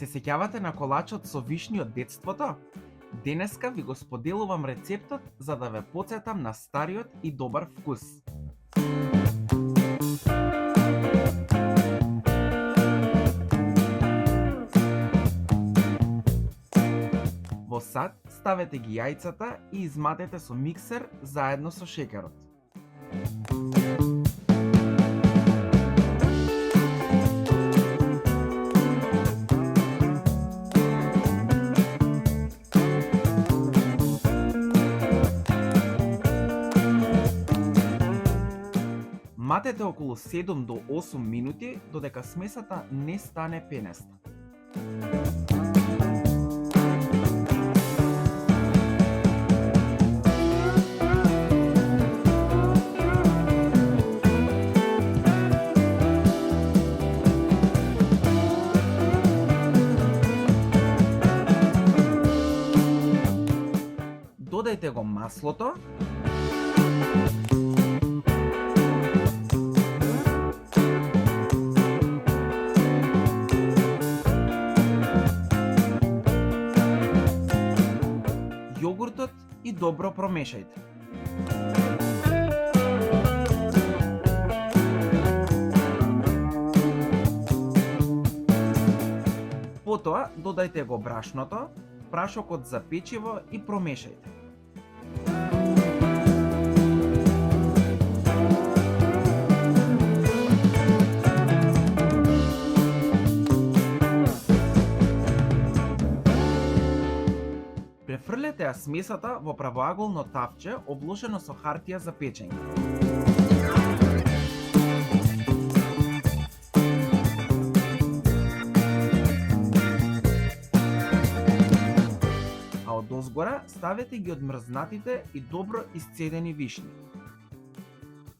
сеќавате на колачот со вишни од детството? Денеска ви го споделувам рецептот за да ве потсетам на стариот и добар вкус. Во сад ставете ги јајцата и изматете со миксер заедно со шеќерот. Матете околу 7 до 8 минути додека смесата не стане пенеста. Додајте го маслото, јогуртот и добро промешајте. Потоа додајте го брашното, прашокот за печиво и промешајте. Префрлете ја смесата во правоаголно тавче обложено со хартија за печење. А одозгора ставете ги одмрзнатите и добро исцедени вишни.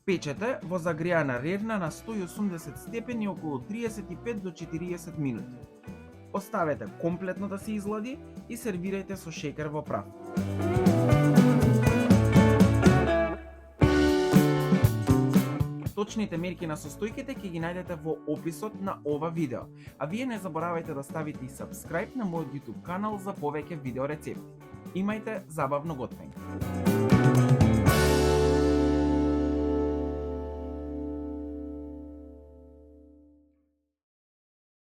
Печете во загреана рерна на 180 степени околу 35 до 40 минути. Оставете комплетно да се излади и сервирајте со шеќер во прав. Точните мерки на состојките ќе ги најдете во описот на ова видео. А вие не заборавајте да ставите и subscribe на мојот YouTube канал за повеќе видео рецепти. Имајте забавно готвење!